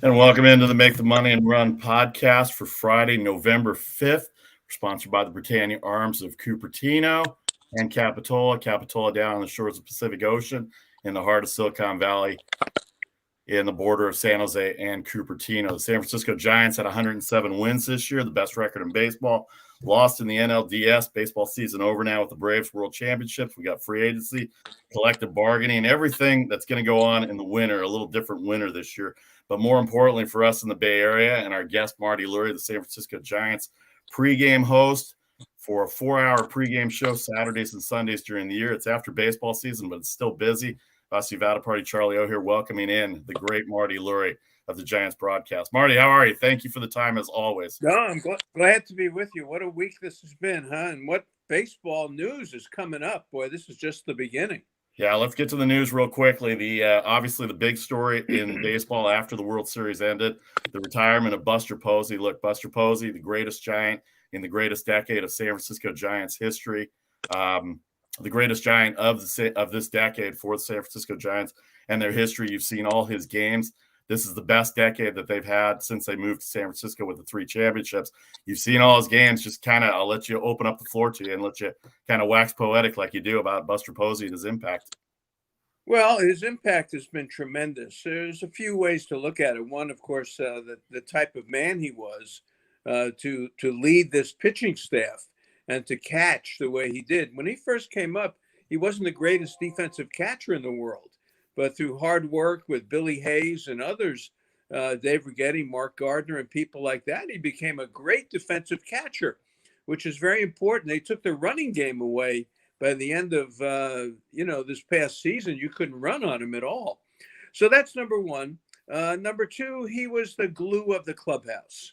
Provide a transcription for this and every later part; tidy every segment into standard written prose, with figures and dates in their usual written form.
And welcome into the Make the Money and Run podcast for Friday, November 5th. We're sponsored by the Britannia Arms of Cupertino and Capitola. Capitola down on the shores of the Pacific Ocean in the heart of Silicon Valley in the border of San Jose and Cupertino. The San Francisco Giants had 107 wins this year, the best record in baseball. Lost in the NLDS. Baseball season over now with the Braves World Championships. We got free agency, collective bargaining, everything that's going to go on in the winter, a little different winter this year. But more importantly for us in the Bay Area and our guest, Marty Lurie, the San Francisco Giants pregame host for a 4-hour pregame show Saturdays and Sundays during the year. It's after baseball season, but it's still busy. Buster Posey, Charlie O here, welcoming in the great Marty Lurie of the Giants broadcast. Marty, how are you? Thank you for the time as always. No, I'm glad to be with you. What a week this has been, huh? And what baseball news is coming up? Boy, this is just the beginning. Yeah, let's get to the news real quickly. The obviously the big story in baseball after the World Series ended, the retirement of Buster Posey. Look, Buster Posey, the greatest Giant in the greatest decade of San Francisco Giants history, the greatest Giant of this decade for the San Francisco Giants and their history. You've seen all his games. This is the best decade that they've had since they moved to San Francisco with the 3 championships. You've seen all his games. Just kind of, I'll let you open up the floor to you and let you kind of wax poetic like you do about Buster Posey and his impact. Well, his impact has been tremendous. There's a few ways to look at it. One, of course, the type of man he was to lead this pitching staff and to catch the way he did. When he first came up, he wasn't the greatest defensive catcher in the world. But through hard work with Billy Hayes and others, Dave Righetti, Mark Gardner, and people like that, he became a great defensive catcher, which is very important. They took the running game away by the end of, this past season. You couldn't run on him at all. So that's number one. Number two, he was the glue of the clubhouse.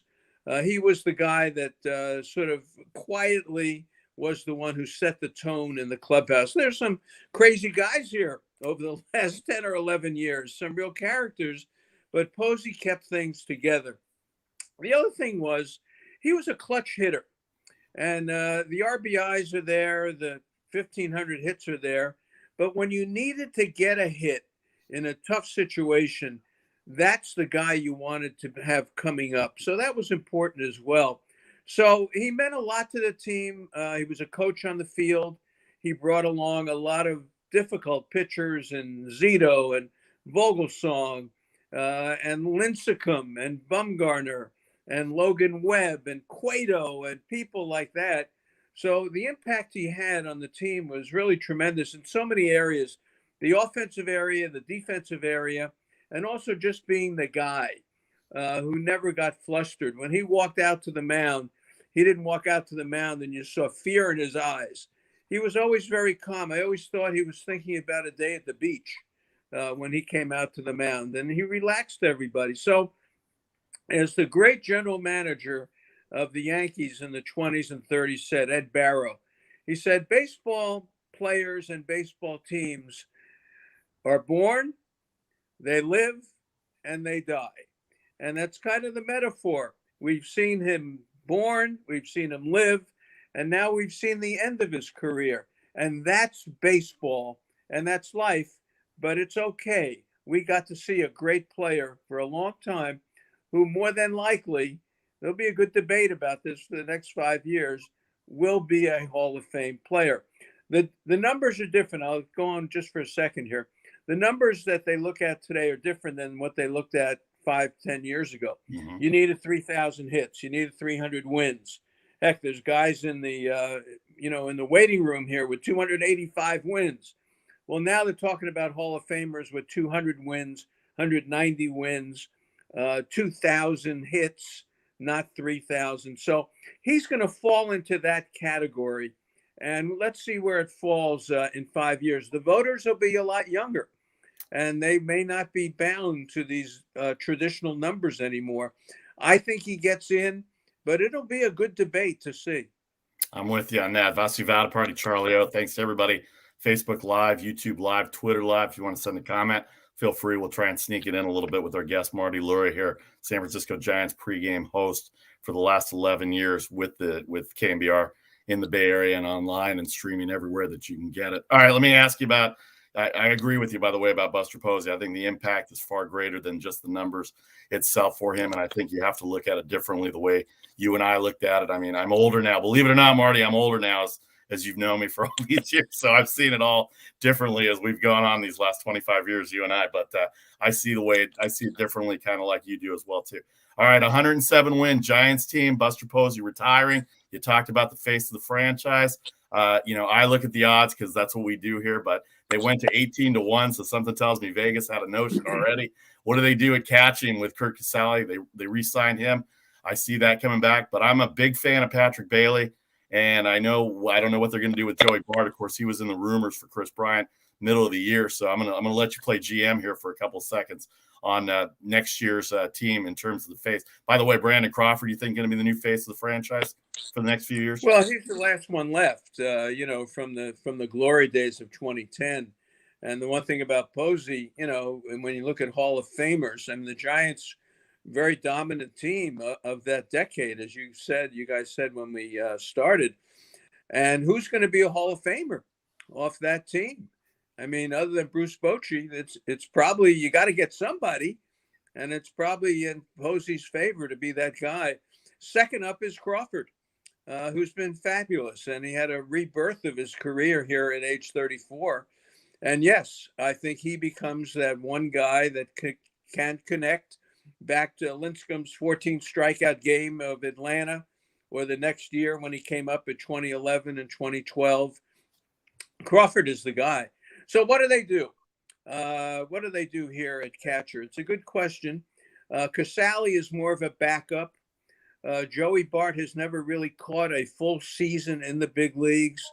He was the guy that sort of quietly was the one who set the tone in the clubhouse. There's some crazy guys here over the last 10 or 11 years, some real characters, but Posey kept things together. The other thing was he was a clutch hitter, and the RBIs are there, the 1,500 hits are there, but when you needed to get a hit in a tough situation, that's the guy you wanted to have coming up. So that was important as well. So he meant a lot to the team. He was a coach on the field. He brought along a lot of difficult pitchers and Zito and Vogelsong and Lincecum and Bumgarner and Logan Webb and Cueto and people like that. So the impact he had on the team was really tremendous in so many areas, the offensive area, the defensive area, and also just being the guy who never got flustered. When he walked out to the mound, he didn't walk out to the mound and you saw fear in his eyes. He was always very calm. I always thought he was thinking about a day at the beach when he came out to the mound, and he relaxed everybody. So as the great general manager of the Yankees in the 20s and 30s said, Ed Barrow, he said, baseball players and baseball teams are born, they live, and they die. And that's kind of the metaphor. We've seen him born, we've seen him live, and now we've seen the end of his career. And that's baseball, and that's life, but it's okay. We got to see a great player for a long time who more than likely, there'll be a good debate about this for the next 5 years, will be a Hall of Fame player. The numbers are different. I'll go on just for a second here. The numbers that they look at today are different than what they looked at 5-10 years ago. Mm-hmm. You needed 3,000 hits. You needed 300 wins. Heck, there's guys in the in the waiting room here with 285 wins. Well, now they're talking about Hall of Famers with 200 wins, 190 wins, 2,000 hits, not 3,000. So he's going to fall into that category. And let's see where it falls in 5 years. The voters will be a lot younger, and they may not be bound to these traditional numbers anymore. I think he gets in, but it'll be a good debate to see. I'm with you on that. Vasuvada Party, Charlie O. Thanks to everybody. Facebook Live, YouTube Live, Twitter Live. If you want to send a comment, feel free. We'll try and sneak it in a little bit with our guest, Marty Lurie here, San Francisco Giants pregame host for the last 11 years with KMBR in the Bay Area and online and streaming everywhere that you can get it. All right, let me ask you about, I agree with you, by the way, about Buster Posey. I think the impact is far greater than just the numbers itself for him. And I think you have to look at it differently the way you and I looked at it. I mean, I'm older now. Believe it or not, Marty, I'm older now as you've known me for all these years. So I've seen it all differently as we've gone on these last 25 years, you and I. But I see it differently, kind of like you do as well, too. All right, 107 win Giants team, Buster Posey retiring. You talked about the face of the franchise. I look at the odds because that's what we do here, but they went to 18-1, so something tells me Vegas had a notion already. What do they do at catching with Kurt Casale? They re-signed him. I see that coming back, but I'm a big fan of Patrick Bailey, and I don't know what they're going to do with Joey Bart. Of course, he was in the rumors for Chris Bryant middle of the year, so I'm gonna let you play GM here for a couple of seconds on next year's team in terms of the face. By the way, Brandon Crawford, you think going to be the new face of the franchise for the next few years? Well, he's the last one left, from the glory days of 2010. And the one thing about Posey, and when you look at Hall of Famers, I mean, the Giants, very dominant team of that decade, as you guys said when we started. And who's going to be a Hall of Famer off that team? I mean, other than Bruce Bochy, it's probably, you got to get somebody, and it's probably in Posey's favor to be that guy. Second up is Crawford, who's been fabulous, and he had a rebirth of his career here at age 34. And yes, I think he becomes that one guy that can connect back to Lincecum's 14 strikeout game of Atlanta, or the next year when he came up at 2011 and 2012. Crawford is the guy. So what do they do? What do they do here at catcher? It's a good question. Casale is more of a backup. Joey Bart has never really caught a full season in the big leagues.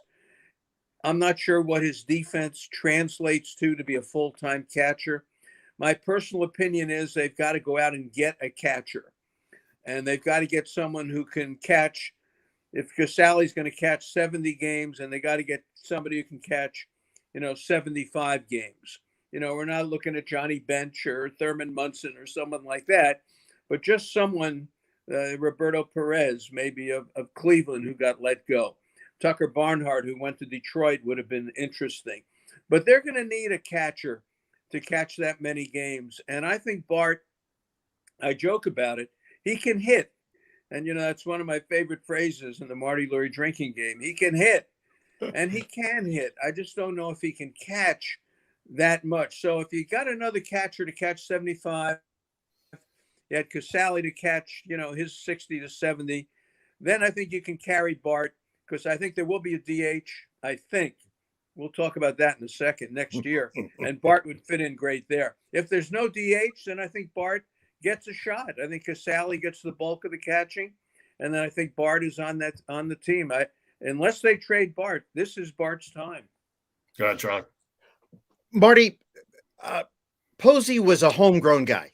I'm not sure what his defense translates to be a full-time catcher. My personal opinion is they've got to go out and get a catcher. And they've got to get someone who can catch. If Casale's going to catch 70 games, and they got to get somebody who can catch 75 games. We're not looking at Johnny Bench or Thurman Munson or someone like that, but just someone, Roberto Perez, maybe of Cleveland, who got let go. Tucker Barnhart, who went to Detroit, would have been interesting. But they're going to need a catcher to catch that many games. And I think Bart, I joke about it, he can hit. And, that's one of my favorite phrases in the Marty Lurie drinking game. He can hit. And he can hit. I just don't know if he can catch that much. So if you got another catcher to catch 75, you had Casale to catch, his 60 to 70, then I think you can carry Bart, because I think there will be a DH. I think we'll talk about that in a second next year. And Bart would fit in great there. If there's no DH, then I think Bart gets a shot. I think Casale gets the bulk of the catching. And then I think Bart is on the team. Unless they trade Bart, this is Bart's time. Go ahead, Charlie. Marty, Posey was a homegrown guy.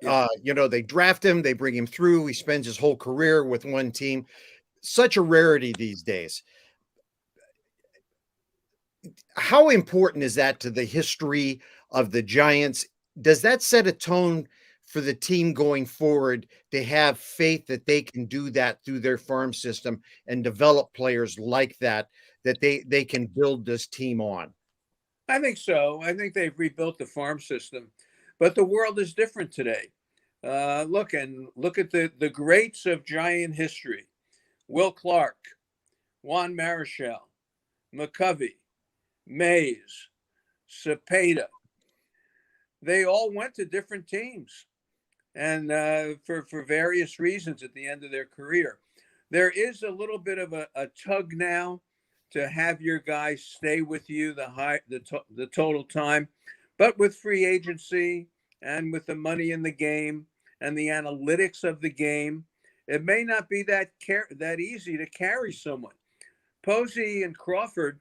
Yeah. They draft him, they bring him through. He spends his whole career with one team. Such a rarity these days. How important is that to the history of the Giants? Does that set a tone for the team going forward to have faith that they can do that through their farm system and develop players like that they can build this team on? I think so. I think they've rebuilt the farm system, but the world is different today. Look at the greats of Giant history: Will Clark, Juan Marichal, McCovey, Mays, Cepeda. They all went to different teams, and for various reasons at the end of their career. There is a little bit of a tug now to have your guys stay with you the total time, but with free agency and with the money in the game and the analytics of the game, it may not be that easy to carry someone. Posey and Crawford,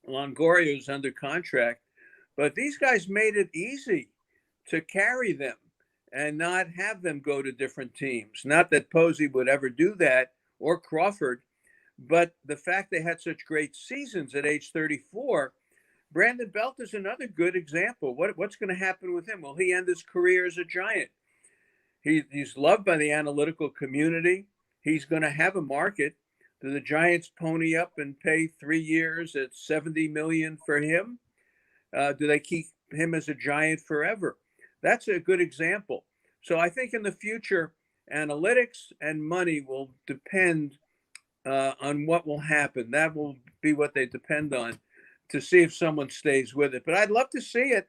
Longoria's under contract, but these guys made it easy to carry them and not have them go to different teams. Not that Posey would ever do that, or Crawford, but the fact they had such great seasons at age 34. Brandon Belt is another good example. What's going to happen with him? Will he end his career as a Giant? He's loved by the analytical community. He's going to have a market. Do the Giants pony up and pay 3 years at $70 million for him? Do they keep him as a Giant forever? That's a good example. So I think in the future, analytics and money will depend on what will happen. That will be what they depend on to see if someone stays with it. But I'd love to see it.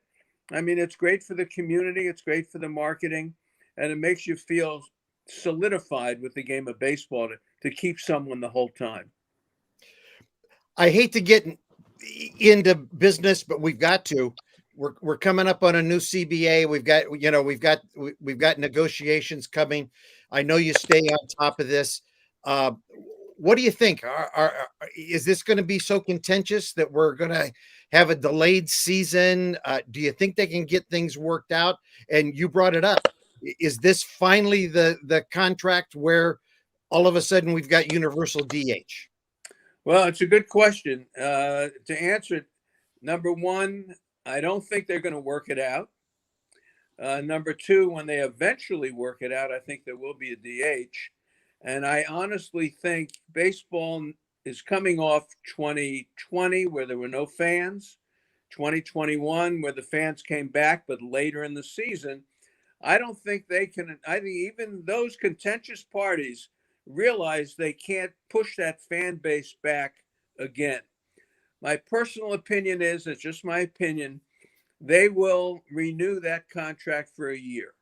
I mean, it's great for the community, it's great for the marketing, and it makes you feel solidified with the game of baseball to keep someone the whole time. I hate to get into business, but we've got to. We're coming up on a new CBA. We've got negotiations coming. I know you stay on top of this. What do you think? Is this going to be so contentious that we're going to have a delayed season? Do you think they can get things worked out? And you brought it up. Is this finally the contract where all of a sudden we've got universal DH? Well, it's a good question. To answer it, number one, I don't think they're going to work it out. Number two, when they eventually work it out, I think there will be a DH. And I honestly think baseball is coming off 2020, where there were no fans, 2021, where the fans came back, but later in the season. I don't think they can. I think even those contentious parties realize they can't push that fan base back again. My personal opinion is, it's just my opinion, they will renew that contract for a year.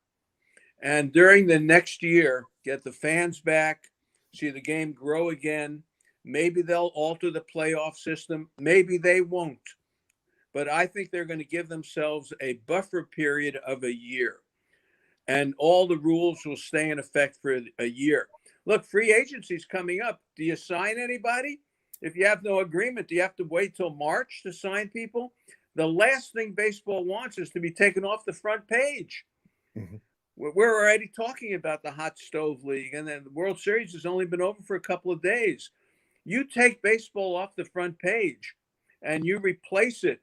And during the next year, get the fans back, see the game grow again. Maybe they'll alter the playoff system. Maybe they won't. But I think they're going to give themselves a buffer period of a year. And all the rules will stay in effect for a year. Look, free agency is coming up. Do you sign anybody? If you have no agreement, do you have to wait till March to sign people? The last thing baseball wants is to be taken off the front page. Mm-hmm. We're already talking about the hot stove league, and then the World Series has only been over for a couple of days. You take baseball off the front page and you replace it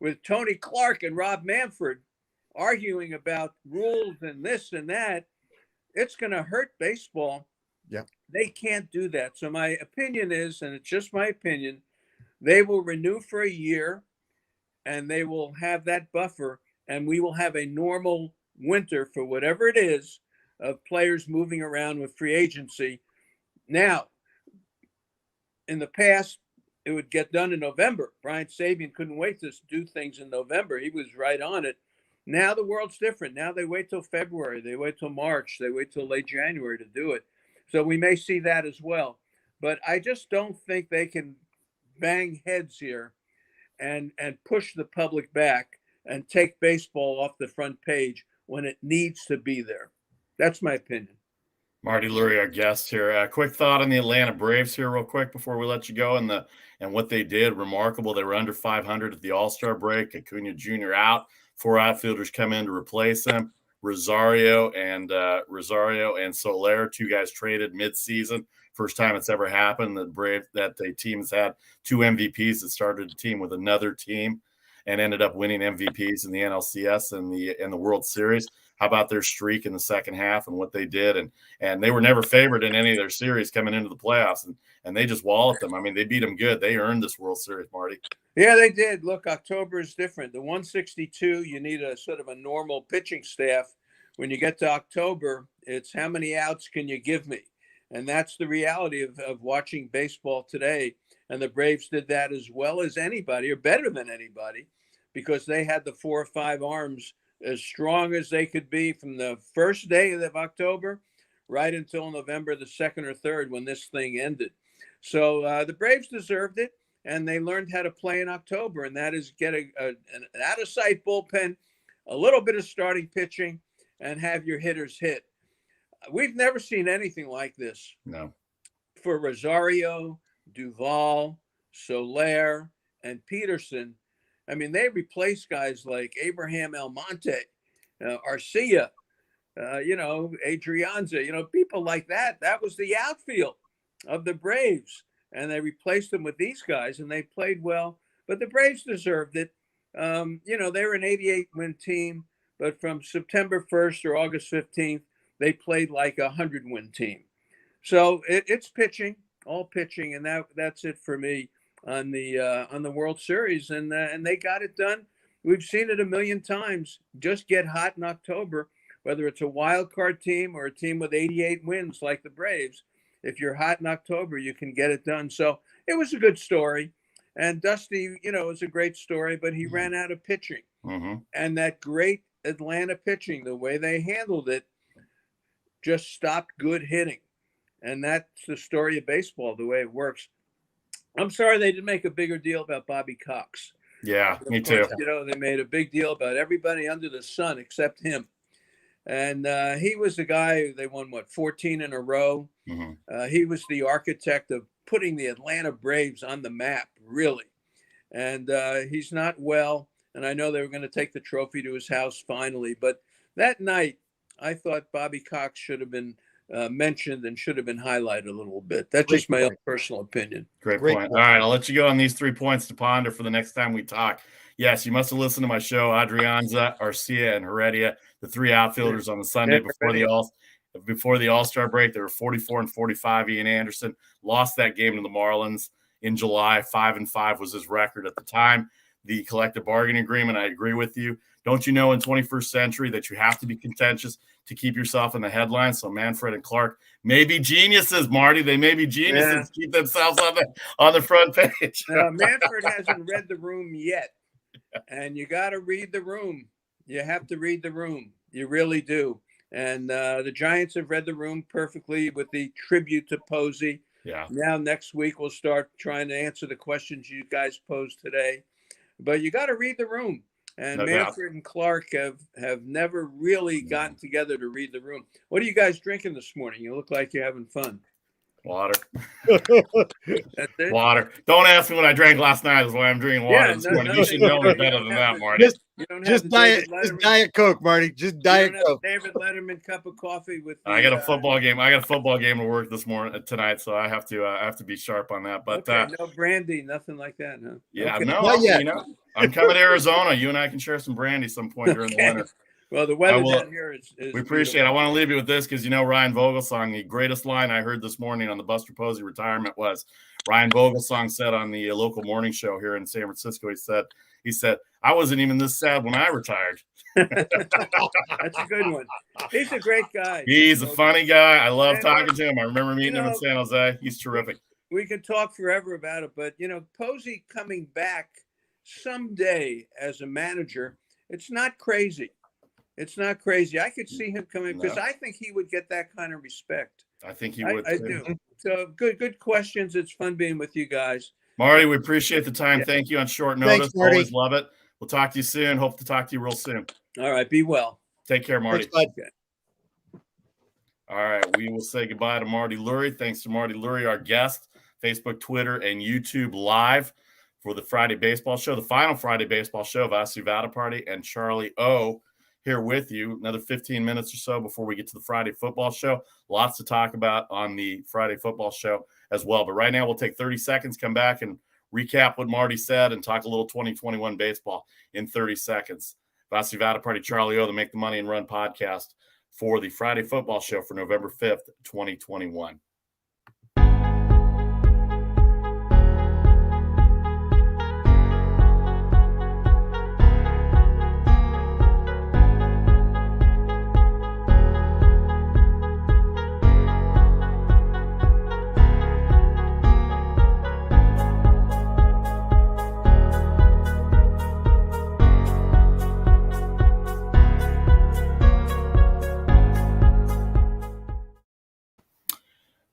with Tony Clark and Rob Manfred arguing about rules and this and that, it's going to hurt baseball. Yeah. They can't do that. So my opinion is, and it's just my opinion, they will renew for a year and they will have that buffer, and we will have a normal winter for whatever it is of players moving around with free agency. Now, in the past, it would get done in November. Brian Sabian couldn't wait to do things in November. He was right on it. Now the world's different. Now they wait till February. They wait till March. They wait till late January to do it. So we may see that as well. But I just don't think they can bang heads here and push the public back and take baseball off the front page when it needs to be there. That's my opinion. Marty Lurie, our guest here. Quick thought on the Atlanta Braves here, real quick, before we let you go, and what they did. Remarkable. They were under 500 at the All-Star break. Acuna Jr. out. 4 outfielders come in to replace him. Rosario and Soler, 2 guys traded mid-season. First time it's ever happened that the team has had 2 MVPs that started a team with another team and ended up winning MVPs in the NLCS and the World Series. How about their streak in the second half and what they did? And they were never favored in any of their series coming into the playoffs, and they just walloped them. I mean, they beat them good. They earned this World Series, Marty. Yeah, they did. Look, October is different. The 162, you need a sort of a normal pitching staff. When you get to October, it's how many outs can you give me? And that's the reality of watching baseball today. And the Braves did that as well as anybody, or better than anybody, because they had the 4 or 5 arms as strong as they could be from the first day of October right until November the 2nd or 3rd when this thing ended. So the Braves deserved it, and they learned how to play in October, and that is get an out-of-sight bullpen, a little bit of starting pitching, and have your hitters hit. We've never seen anything like this. No. For Rosario, Duvall, Soler, and Peterson. I mean, they replaced guys like Abraham Almonte, Arcia, Adrianza, people like that. That was the outfield of the Braves. And they replaced them with these guys, and they played well. But the Braves deserved it. They were an 88-win team, but from September 1st or August 15th, they played like a 100-win team. So it's pitching, all pitching, and that's it for me on the World Series, and they got it done. we've seen it a million times. Just get hot in October, whether it's a wild card team or a team with 88 wins like the Braves. If you're hot in October, you can get it done. So it was a good story. And Dusty, you know, was a great story, but he ran out of pitching. And that great Atlanta pitching, the way they handled it, just stopped good hitting. And that's the story of baseball, the way it works. I'm sorry they didn't make a bigger deal about Bobby Cox. Yeah, me too. You know, they made a big deal about everybody under the sun except him. And he was the guy who they won, 14 in a row. He was the architect of putting the Atlanta Braves on the map, really. And he's not well. And I know they were going to take the trophy to his house finally. But that night, I thought Bobby Cox should have been mentioned and should have been highlighted a little bit. That's just my own personal opinion. Great point. All right, I'll let you go on these 3 points to ponder for the next time we talk. Yes, you must have listened to my show, Adrianza, Arcia, and Heredia, the 3 outfielders on the Sunday before the All-Star break. They were 44 and 45. Ian Anderson lost that game to the Marlins in July. 5-5 was his record at the time. The collective bargaining agreement, I agree with you. Don't you know in 21st century that you have to be contentious to keep yourself in the headlines? So Manfred and Clark may be geniuses, Marty. They may be geniuses to keep themselves on the front page. Manfred hasn't read the room yet. And you got to read the room. You have to read the room. You really do. And the Giants have read the room perfectly with the tribute to Posey. Yeah. Now next week we'll start trying to answer the questions you guys posed today. But you got to read the room. And Manfred and Clark have never really gotten together to read the room. What are you guys drinking this morning? You look like you're having fun. Water. That's it? Water. Don't ask me what I drank last night. That's why I'm drinking water this morning. You should know me better than that, Marty. Just Diet Coke, Marty. Just Diet Coke. David Letterman cup of coffee with. I got a football game. I got a football game to work tonight, so I have to be sharp on that. But no brandy, nothing like that, huh? Yeah, okay. no. You know, I'm coming to Arizona. You and I can share some brandy some point during the winter. Well, the weather down here is we appreciate it. I want to leave you with this because, you know, Ryan Vogelsong, the greatest line I heard this morning on the Buster Posey retirement was Ryan Vogelsong said on the local morning show here in San Francisco, he said, I wasn't even this sad when I retired. That's a good one. He's a great guy. He's a funny guy. I love talking to him. I remember meeting him in San Jose. He's terrific. We could talk forever about it, but, you know, Posey coming back someday as a manager, it's not crazy. It's not crazy. I could see him coming because I think he would get that kind of respect. I think he would. I do. So good questions. It's fun being with you guys. Marty, we appreciate the time. Yeah. Thank you on short notice. Thanks, Marty. Always love it. We'll talk to you soon. Hope to talk to you real soon. All right. Be well. Take care, Marty. Thanks, all right. We will say goodbye to Marty Lurie. Thanks to Marty Lurie, our guest, Facebook, Twitter, and YouTube live for the Friday Baseball Show, the final Friday Baseball Show. Vasu Vadaparty and Charlie O here with you. Another 15 minutes or so before we get to the Friday Football Show. Lots to talk about on the Friday Football Show as well. But right now we'll take 30 seconds, come back and recap what Marty said and talk a little 2021 baseball in 30 seconds. Vasu Vadaparty, Charlie O, the Make the Money and Run podcast for the Friday Football Show for November 5th, 2021.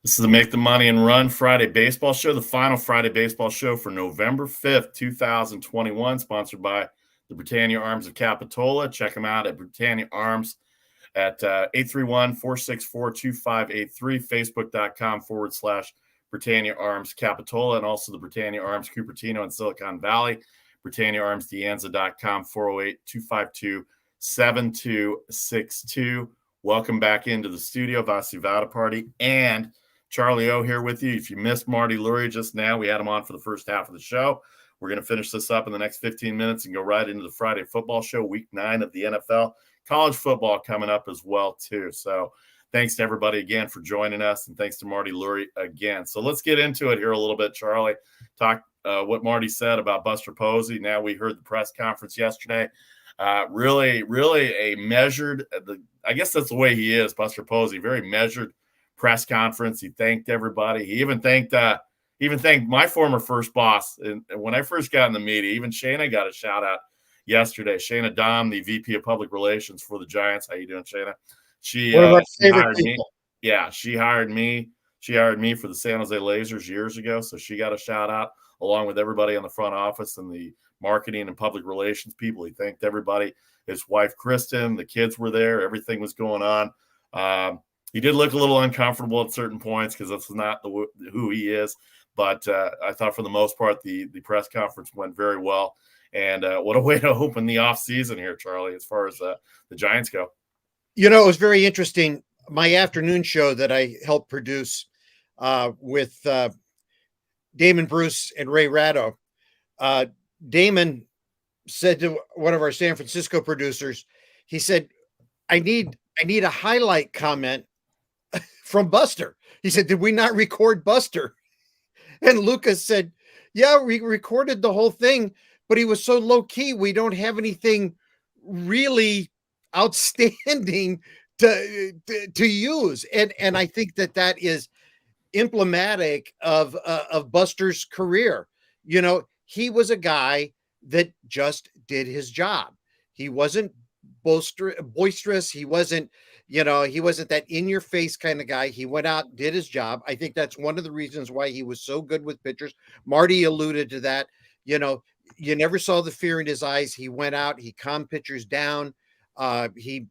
This is the Make the Money and Run Friday Baseball Show, the final Friday Baseball Show for November 5th, 2021, sponsored by the Britannia Arms of Capitola. Check them out at Britannia Arms at 831-464-2583, facebook.com/Britannia Arms Capitola, and also the Britannia Arms Cupertino in Silicon Valley, BritanniaArmsDeanza.com, 408-252-7262. Welcome back into the studio, Vasu Vadaparty and Charlie O here with you. If you missed Marty Lurie just now, we had him on for the first half of the show. We're going to finish this up in the next 15 minutes and go right into the Friday Football Show, week 9 of the NFL. College football coming up as well, too. So thanks to everybody again for joining us, and thanks to Marty Lurie again. So let's get into it here a little bit, Charlie. Talk what Marty said about Buster Posey. Now we heard the press conference yesterday. Really a measured. I guess that's the way he is, Buster Posey. Very measured press conference. He thanked everybody. He even thanked my former first boss. And when I first got in the media, even Shayna got a shout out yesterday. Shayna Dom, the VP of Public Relations for the Giants. How you doing, Shayna? She hired me. Yeah, she hired me. She hired me for the San Jose Lasers years ago, so she got a shout out along with everybody on the front office and the marketing and public relations people. He thanked everybody. His wife, Kristen, the kids were there. Everything was going on. He did look a little uncomfortable at certain points because that's not who he is. But I thought for the most part, the press conference went very well. And what a way to open the offseason here, Charlie, as far as the Giants go. You know, it was very interesting. My afternoon show that I helped produce with Damon Bruce and Ray Ratto. Damon said to one of our San Francisco producers, he said, I need a highlight comment from Buster. He said, did we not record Buster? And Lucas said, yeah, we recorded the whole thing, but he was so low key. We don't have anything really outstanding to use. And I think that is emblematic of Buster's career. You know, he was a guy that just did his job. He wasn't boisterous. He wasn't that in your face kind of guy. He went out, did his job. I think that's one of the reasons why he was so good with pitchers. Marty alluded to that. You know, you never saw the fear in his eyes. He went out, he calmed pitchers down. He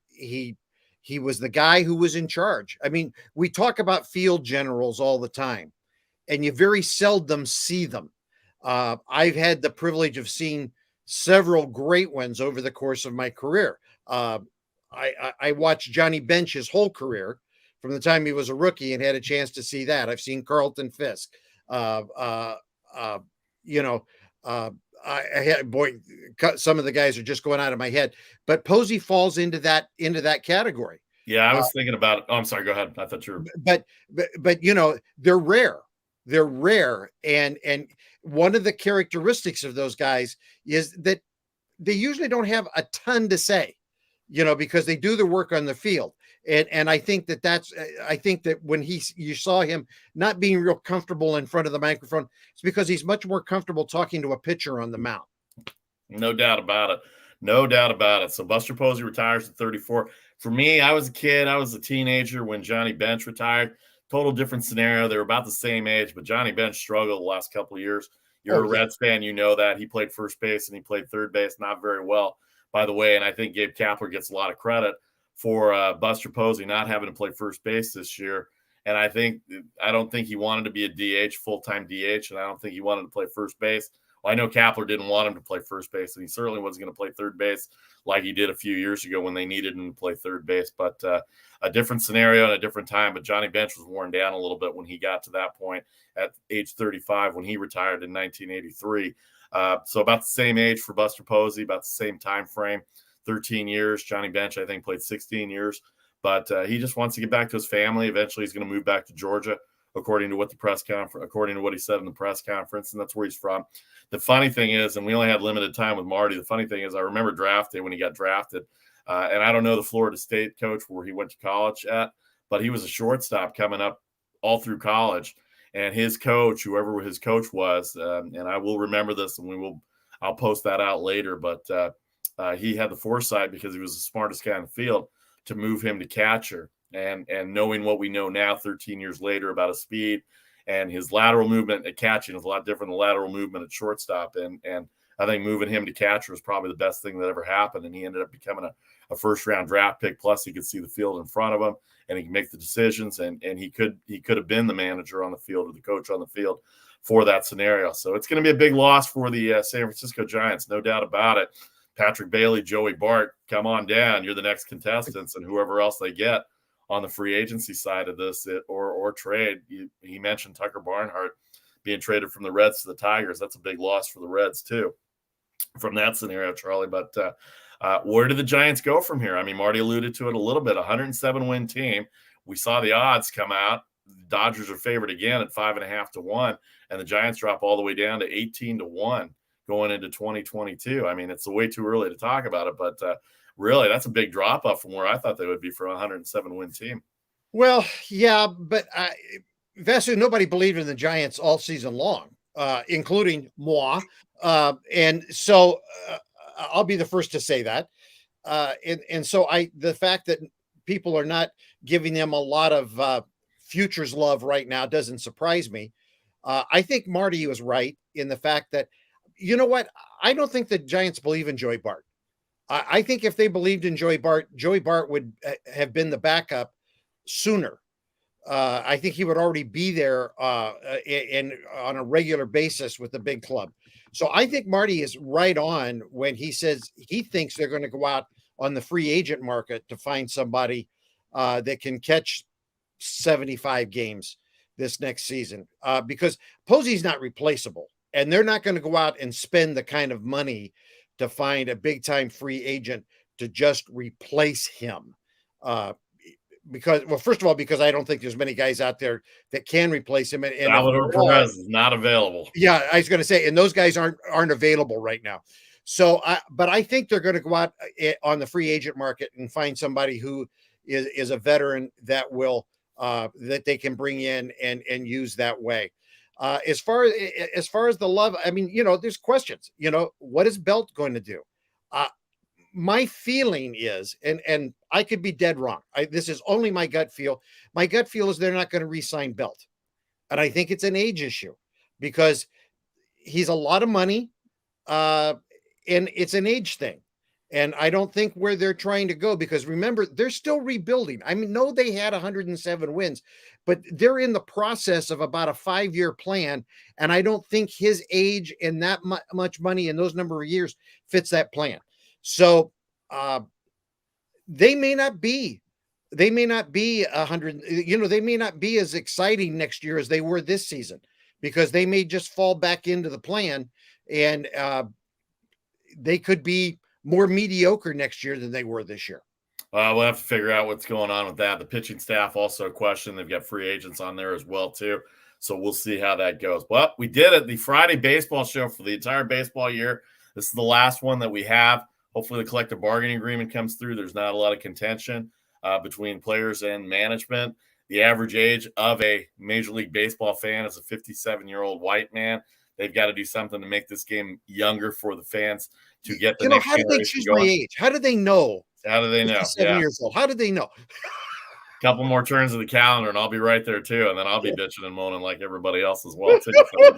was the guy who was in charge. I mean, we talk about field generals all the time, and you very seldom see them. I've had the privilege of seeing several great ones over the course of my career. I watched Johnny Bench his whole career from the time he was a rookie and had a chance to see that. I've seen Carlton Fisk. Some of the guys are just going out of my head, but Posey falls into that category. Yeah, I was thinking about it. Oh, I'm sorry. Go ahead. I thought you were. But you know, they're rare. They're rare, and one of the characteristics of those guys is that they usually don't have a ton to say, you know, because they do their work on the field. And I think that when you saw him not being real comfortable in front of the microphone, it's because he's much more comfortable talking to a pitcher on the mound. No doubt about it. No doubt about it. So Buster Posey retires at 34. For me, I was a kid. I was a teenager when Johnny Bench retired. Total different scenario. They were about the same age, but Johnny Bench struggled the last couple of years. You're a Reds fan, you know that. He played first base and he played third base, not very well, by the way. And I think Gabe Kapler gets a lot of credit for Buster Posey not having to play first base this year. And I don't think he wanted to be a DH, full-time DH, and I don't think he wanted to play first base. Well, I know Kapler didn't want him to play first base, and he certainly wasn't going to play third base like he did a few years ago when they needed him to play third base. But a different scenario and a different time. But Johnny Bench was worn down a little bit when he got to that point at age 35 when he retired in 1983. So about the same age for Buster Posey, about the same time frame, 13 years. Johnny Bench, I think, played 16 years. But he just wants to get back to his family. Eventually, he's going to move back to Georgia, according to what he said in the press conference, and that's where he's from. The funny thing is, and we only had limited time with Marty, the funny thing is I remember draft day when he got drafted, and I don't know the Florida State coach where he went to college at, but he was a shortstop coming up all through college, and his coach, whoever his coach was, and I will remember this, and I'll post that out later, but he had the foresight because he was the smartest guy in the field to move him to catcher. And knowing what we know now 13 years later about his speed and his lateral movement at catching is a lot different than lateral movement at shortstop. And I think moving him to catcher was probably the best thing that ever happened. And he ended up becoming a first-round draft pick. Plus, he could see the field in front of him, and he could make the decisions. And he could have been the manager on the field or the coach on the field for that scenario. So it's going to be a big loss for the San Francisco Giants, no doubt about it. Patrick Bailey, Joey Bart, come on down. You're the next contestants, and whoever else they get on the free agency side of this or trade. He mentioned Tucker Barnhart being traded from the Reds to the Tigers. That's a big loss for the Reds too from that scenario, Charlie. But where do the Giants go from here? I mean, Marty alluded to it a little bit, 107-win team. We saw the odds come out Dodgers are favored again at 5.5 to 1, and the Giants drop all the way down to 18 to 1 going into 2022. I mean, it's way too early to talk about it, but really, that's a big drop off from where I thought they would be for a 107 win team. Well, yeah, but Vasu, nobody believed in the Giants all season long, including moi. And so I'll be the first to say that. And so the fact that people are not giving them a lot of futures love right now doesn't surprise me. I think Marty was right in the fact that, you know what? I don't think the Giants believe in Joey Bart. I think if they believed in Joey Bart would have been the backup sooner. I think he would already be there on a regular basis with the big club. So I think Marty is right on when he says he thinks they're going to go out on the free agent market to find somebody that can catch 75 games this next season, because Posey's not replaceable, and they're not going to go out and spend the kind of money to find a big time free agent to just replace him. Because, well, first of all, because I don't think there's many guys out there that can replace him. And Salvador Perez is not available. Yeah, I was going to say, and those guys aren't available right now. So, but I think they're going to go out on the free agent market and find somebody who is a veteran that will that they can bring in and use that way. As far as the love, I mean, there's questions. What is Belt going to do? My feeling is, and I could be dead wrong. This is only my gut feel. My gut feel is they're not going to re-sign Belt. And I think it's an age issue because he's a lot of money and it's an age thing. And I don't think where they're trying to go, because remember, they're still rebuilding. I mean, no, they had 107 wins, but they're in the process of about a 5-year plan. And I don't think his age and that much money in those number of years fits that plan. So they may not be 100, they may not be as exciting next year as they were this season, because they may just fall back into the plan, and they could be more mediocre next year than they were this year. We'll have to figure out what's going on with that. The pitching staff also a question. They've got free agents on there as well, too. So we'll see how that goes. Well, we did it. The Friday baseball show for the entire baseball year. This is the last one that we have. Hopefully the collective bargaining agreement comes through. There's not a lot of contention between players and management. The average age of a Major League Baseball fan is a 57-year-old white man. They've got to do something to make this game younger for the fans to get the next generation going. How did they choose my age? How did they know? How do they know? 7 years old. How did they know? Couple more turns of the calendar, and I'll be right there too. And then I'll be bitching and moaning like everybody else as well too. So we'll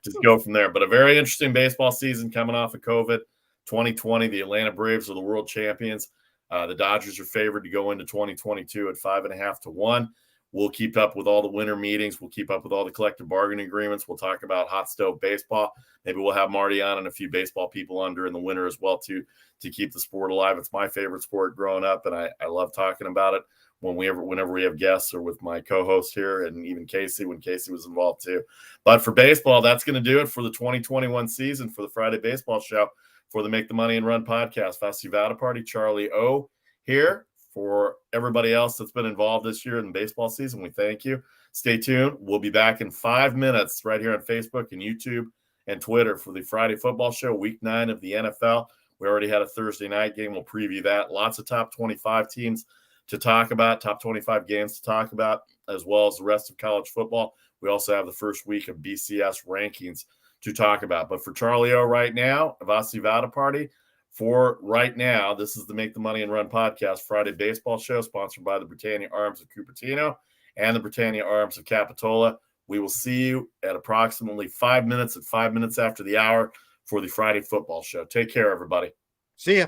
just go from there. But a very interesting baseball season coming off of COVID. 2020, the Atlanta Braves are the world champions. The Dodgers are favored to go into 2022 at 5.5 to 1. We'll keep up with all the winter meetings. We'll keep up with all the collective bargaining agreements. We'll talk about hot stove baseball. Maybe we'll have Marty on and a few baseball people on during the winter as well to keep the sport alive. It's my favorite sport growing up, and I love talking about it whenever we have guests or with my co-host here, and even Casey when Casey was involved too. But for baseball, that's going to do it for the 2021 season for the Friday Baseball Show. For the Make the Money and Run podcast, Vasu Vadaparty, Charlie O here. For everybody else that's been involved this year in the baseball season, we thank you. Stay tuned. We'll be back in 5 minutes right here on Facebook and YouTube and Twitter for the Friday Football Show, Week 9 of the NFL. We already had a Thursday night game. We'll preview that. Lots of top 25 teams to talk about, top 25 games to talk about, as well as the rest of college football. We also have the first week of BCS rankings to talk about. But for Charlie O right now, Vasu Vadaparty, for right now, this is the Make the Money and Run podcast Friday Baseball Show, sponsored by the Britannia Arms of Cupertino and the Britannia Arms of Capitola. We will see you at approximately 5 minutes after the hour for the Friday Football Show. Take care, everybody. See ya.